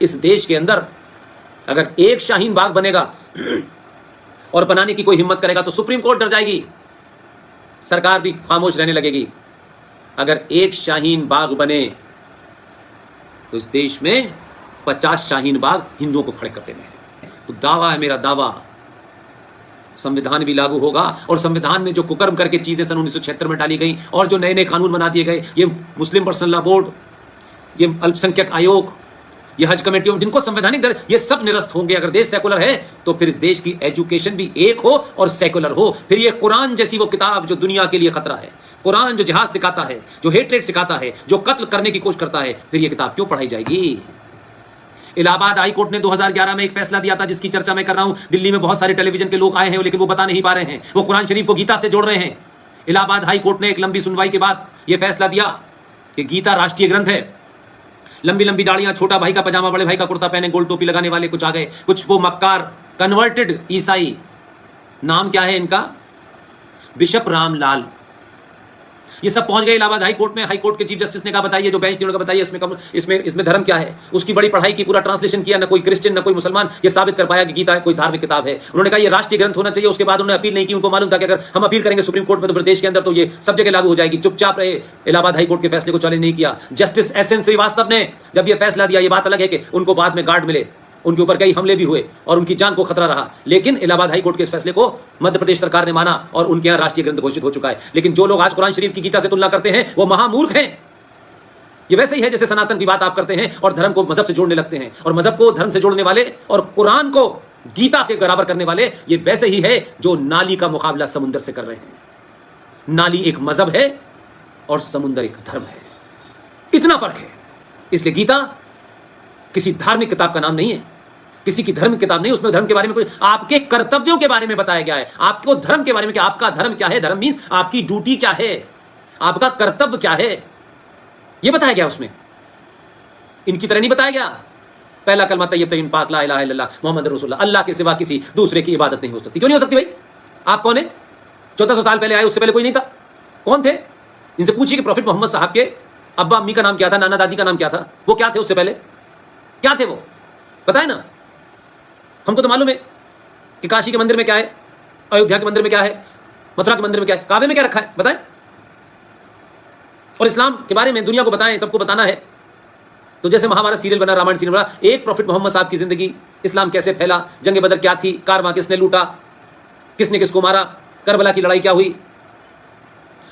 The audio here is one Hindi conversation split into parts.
इस देश के अंदर अगर एक शाहीन बाग बनेगा और बनाने की कोई हिम्मत करेगा तो सुप्रीम कोर्ट डर जाएगी, सरकार भी खामोश रहने लगेगी। अगर एक शाहीन बाग बने तो इस देश में 50 शाहीन बाग हिंदुओं को खड़े कर देने हैं। तो दावा है मेरा, दावा संविधान भी लागू होगा और संविधान में जो कुकर्म करके चीजें सन 1976 में डाली गई और जो नए नए कानून बना दिए गए, ये मुस्लिम पर्सनल लॉ बोर्ड, ये अल्पसंख्यक आयोग, ये हज कमेटियों, जिनको संवैधानिक दर, ये सब निरस्त होंगे। अगर देश सेकुलर है तो फिर इस देश की एजुकेशन भी एक हो और सेकुलर हो। फिर ये कुरान जैसी वो किताब जो दुनिया के लिए खतरा है, कुरान जो जिहाद सिखाता है, जो हेट्रेड सिखाता है, जो कत्ल करने की कोशिश करता है, फिर ये किताब क्यों पढ़ाई जाएगी? इलाहाबाद हाई कोर्ट ने 2011 में एक फैसला दिया था जिसकी चर्चा मैं कर रहा हूं। दिल्ली में बहुत सारे टेलीविजन के लोग आए हैं लेकिन वो बता नहीं पा रहे हैं, वो कुरान शरीफ को गीता से जोड़ रहे हैं। इलाहाबाद हाई कोर्ट ने एक लंबी सुनवाई के बाद यह फैसला दिया कि गीता राष्ट्रीय ग्रंथ है। लंबी लंबी दाढ़ियां, छोटा भाई का पजामा, बड़े भाई का कुर्ता पहने, गोल टोपी लगाने वाले कुछ आ गए, कुछ वो मक्कार कन्वर्टेड ईसाई, नाम क्या है इनका, बिशप रामलाल, ये सब पहुंच गए इलाहाबाद हाई कोर्ट में। हाई कोर्ट के चीफ जस्टिस ने कहा बताइए, जो बेंच ने बताइए इसमें धर्म क्या है। उसकी बड़ी पढ़ाई की, पूरा ट्रांसलेशन किया, ना कोई क्रिश्चियन ना कोई मुसलमान ये साबित कर पाया कि गीता कोई धार्मिक किताब है। उन्होंने कहा ये राष्ट्रीय ग्रंथ होना चाहिए। उसके बाद उन्होंने अपील नहीं की, उनको मालूम था कि अगर हम अपील करेंगे सुप्रीम कोर्ट में तो प्रदेश के अंदर तो ये सब जगह लागू हो जाएगी। चुपचाप रहे, इलाहाबाद हाई कोर्ट के फैसले को चैलेंज नहीं किया। Justice SN. श्रीवास्तव ने जब यह फैसला दिया, ये बात अलग है कि उनको बाद में गार्ड मिले, उनके ऊपर कई हमले भी हुए और उनकी जान को खतरा रहा, लेकिन इलाहाबाद हाई कोर्ट के इस फैसले को मध्य प्रदेश सरकार ने माना और उनके यहां राष्ट्रीय ग्रंथ घोषित हो चुका है। लेकिन जो लोग आज कुरान शरीफ की गीता से तुलना करते हैं वो महामूर्ख हैं। ये वैसे ही है जैसे सनातन की बात आप करते हैं और धर्म को मजहब से जोड़ने लगते हैं, और मजहब को धर्म से जोड़ने वाले और कुरान को गीता से बराबर करने वाले ये वैसे ही है जो नाली का मुकाबला समुद्र से कर रहे हैं। नाली एक मजहब है और समुद्र एक धर्म है, इतना फर्क है। इसलिए गीता किसी धार्मिक किताब का नाम नहीं है, किसी की धर्म किताब नहीं। उसमें धर्म के बारे में कुछ, आपके कर्तव्यों के बारे में बताया गया है, आपको धर्म के बारे में कि आपका धर्म क्या है, धर्म मीन्स आपकी ड्यूटी क्या है, आपका कर्तव्य क्या है, यह बताया गया उसमें। इनकी तरह नहीं बताया गया पहला कलमा तैयब तैयब पाक ला इलाहा इल्लल्लाह मुहम्मद रसूलुल्लाह, अल्लाह के सिवा किसी दूसरे की इबादत नहीं हो सकती। क्यों नहीं हो सकती भाई? आप कौन है? 1400 साल पहले आए, उससे पहले कोई नहीं था। कौन थे? इनसे पूछिए कि प्रॉफिट मोहम्मद साहब के अब्बा अम्मी का नाम क्या था, नाना दादी का नाम क्या था, वो क्या थे उससे पहले, क्या थे वो, बताए ना। हमको तो मालूम है कि काशी के मंदिर में क्या है, अयोध्या के मंदिर में क्या है, मथुरा के मंदिर में क्या है, काबे में क्या रखा है, बताएं। और इस्लाम के बारे में दुनिया को बताएं, सबको बताना है। तो जैसे महाभारत सीरियल बना, रामायण सीरियल बना, एक प्रॉफिट मोहम्मद साहब की जिंदगी, इस्लाम कैसे फैला, जंग बदर क्या थी, कारवां किसने लूटा, किसने किसको मारा, करबला की लड़ाई क्या हुई,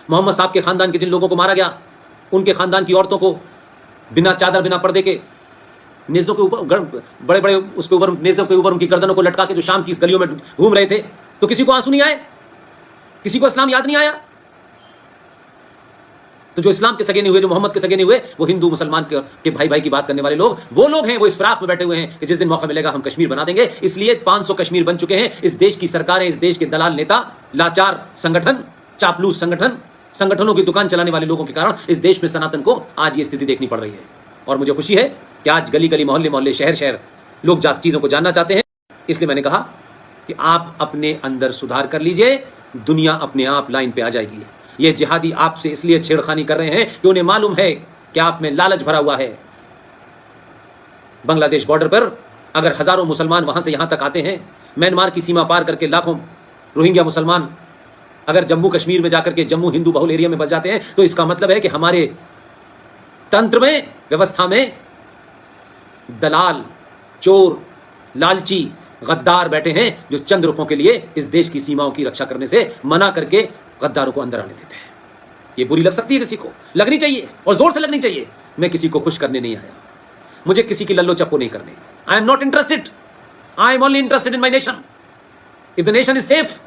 मोहम्मद साहब के खानदान के जिन लोगों को मारा गया, उनके खानदान की औरतों को बिना चादर बिना पर्दे के नेज़ों के ऊपर, बड़े बड़े उसके ऊपर, नेज़ों के ऊपर उनकी गर्दनों को लटका के जो शाम की इस गलियों में घूम रहे थे, तो किसी को आंसू नहीं आए, किसी को इस्लाम याद नहीं आया। तो जो इस्लाम के सगे नहीं हुए, जो मोहम्मद के सगे नहीं हुए, वो हिंदू मुसलमान के भाई भाई की बात करने वाले लोग, वो लोग हैं, वो इस फिराक में बैठे हुए हैं कि जिस दिन मौका मिलेगा हम कश्मीर बना देंगे। इसलिए 500 कश्मीर बन चुके हैं। इस देश की सरकारें, इस देश के दलाल नेता, लाचार संगठन, चापलूस संगठन, संगठनों की दुकान चलाने वाले लोगों के कारण इस देश में सनातन को आज ये स्थिति देखनी पड़ रही है। और मुझे खुशी है कि आज गली गली, मोहल्ले मोहल्ले, शहर शहर लोग चीज़ों को जानना चाहते हैं। इसलिए मैंने कहा कि आप अपने अंदर सुधार कर लीजिए, दुनिया अपने आप लाइन पे आ जाएगी। ये जिहादी आपसे इसलिए छेड़खानी कर रहे हैं कि उन्हें मालूम है कि आप में लालच भरा हुआ है। बांग्लादेश बॉर्डर पर अगर हजारों मुसलमान वहां से यहां तक आते हैं, म्यांमार की सीमा पार करके लाखों रोहिंग्या मुसलमान अगर जम्मू कश्मीर में जाकर के जम्मू हिंदू बहुल एरिया में बस जाते हैं, तो इसका मतलब है कि हमारे तंत्र में, व्यवस्था में दलाल, चोर, लालची, गद्दार बैठे हैं जो चंद रुपयों के लिए इस देश की सीमाओं की रक्षा करने से मना करके गद्दारों को अंदर आने देते हैं। ये बुरी लग सकती है किसी को, लगनी चाहिए और जोर से लगनी चाहिए। मैं किसी को खुश करने नहीं आया, मुझे किसी की लल्लो चप्पो नहीं करने। I am not interested, I am only interested in my nation. If the nation is safe,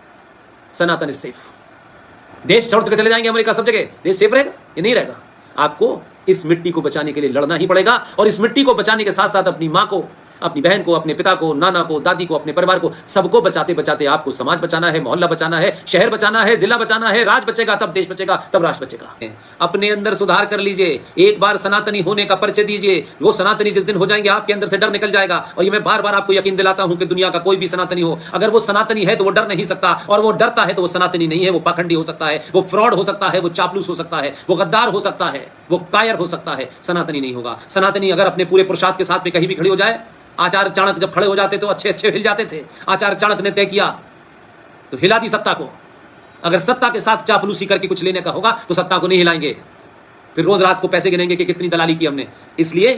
Sanatan is safe. देश छोड़ के चले जाएंगे अमेरिका, सब जगह देश सेफ रहेगा? ये नहीं रहेगा। आपको इस मिट्टी को बचाने के लिए लड़ना ही पड़ेगा, और इस मिट्टी को बचाने के साथ साथ अपनी मां को, अपनी बहन को, अपने पिता को, नाना को, दादी को, अपने परिवार को, सबको बचाते बचाते आपको समाज बचाना है, मोहल्ला बचाना है, शहर बचाना है, जिला बचाना है। राज्य बचेगा तब देश बचेगा, तब राष्ट्र बचेगा। अपने अंदर सुधार कर लीजिए, एक बार सनातनी होने का परिचय दीजिए। वो सनातनी जिस दिन हो जाएंगे आपके अंदर से डर निकल जाएगा। और ये मैं बार बार आपको यकीन दिलाता हूं कि दुनिया का कोई भी सनातनी हो, अगर वो सनातनी है तो वो डर नहीं सकता, और वो डरता है तो वो सनातनी नहीं है, वो पाखंडी हो सकता है, वो फ्रॉड हो सकता है, वो चापलूस हो सकता है, वो गद्दार हो सकता है, वो कायर हो सकता है, सनातनी नहीं होगा। सनातनी अगर अपने पूरे पुरुषार्थ के साथ में कहीं भी खड़ी हो जाए, आचार्य चाणक्य जब खड़े हो जाते तो अच्छे अच्छे हिल जाते थे। आचार्य चाणक्य ने तय किया तो हिला दी सत्ता को। अगर सत्ता के साथ चापलूसी करके कुछ लेने का होगा तो सत्ता को नहीं हिलाएंगे, फिर रोज रात को पैसे गिनेंगे कि कितनी दलाली की हमने। इसलिए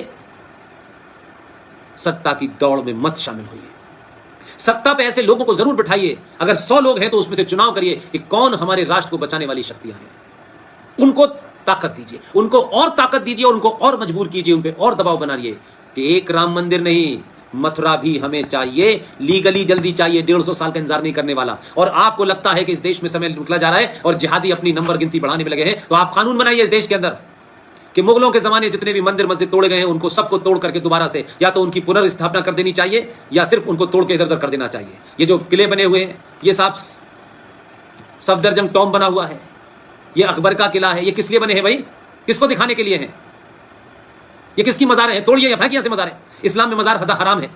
सत्ता की दौड़ में मत शामिल होइए। सत्ता पे ऐसे लोगों को जरूर बिठाइए, अगर 100 लोग हैं तो उसमें से चुनाव करिए कि कौन हमारे राष्ट्र को बचाने वाली शक्तियां हैं। उनको ताकत दीजिए, उनको और ताकत दीजिए, और उनको और मजबूर कीजिए, उन पे और दबाव बनाइए कि एक राम मंदिर नहीं, मथुरा भी हमें चाहिए, लीगली जल्दी चाहिए, 150 साल का इंतजार नहीं करने वाला। और आपको लगता है कि इस देश में समय निकला जा रहा है और जिहादी अपनी नंबर गिनती बढ़ाने में लगे हैं, तो आप कानून बनाइए इस देश के अंदर कि मुगलों के जमाने जितने भी मंदिर मस्जिद तोड़े गए हैं उनको सबको तोड़ करके दोबारा से या तो उनकी पुनर्स्थापना कर देनी चाहिए या सिर्फ उनको तोड़ के इधर उधर कर देना चाहिए। ये जो किले बने हुए हैं, ये सफदरजंग टॉम बना हुआ है, ये अकबर का किला है, ये किस लिए बने हैं भाई? किसको दिखाने के लिए हैं? ये किसकी मज़ार है? तोड़िए या फेंकिए से मज़ार है। इस्लाम में मज़ार हराम है,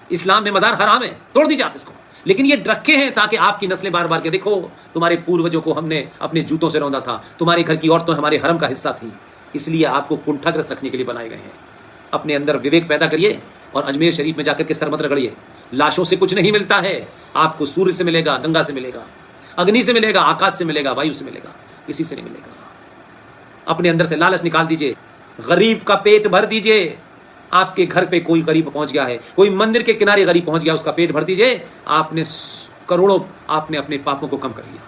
इस्लाम में मज़ार हराम है, तोड़ दीजिए आप इसको। लेकिन ये रखे हैं ताकि आपकी नस्लें बार बार के देखो तुम्हारे पूर्वजों को हमने अपने जूतों से रौंदा था, तुम्हारे घर की औरतें हमारे हरम का हिस्सा थी, इसलिए आपको कुंठाग्रस्त रखने के लिए बनाए गए हैं। अपने अंदर विवेक पैदा करिए और अजमेर शरीफ में जाकर के सर मत रगड़िए। लाशों से कुछ नहीं मिलता है, आपको सूर्य से मिलेगा, गंगा से मिलेगा, अग्नि से मिलेगा, आकाश से मिलेगा, वायु से मिलेगा, किसी से नहीं मिलेगा। अपने अंदर से लालच निकाल दीजिए, गरीब का पेट भर दीजिए। आपके घर पे कोई गरीब पहुंच गया है, कोई मंदिर के किनारे गरीब पहुंच गया, उसका पेट भर दीजिए, आपने करोड़ों आपने अपने पापों को कम कर लिया।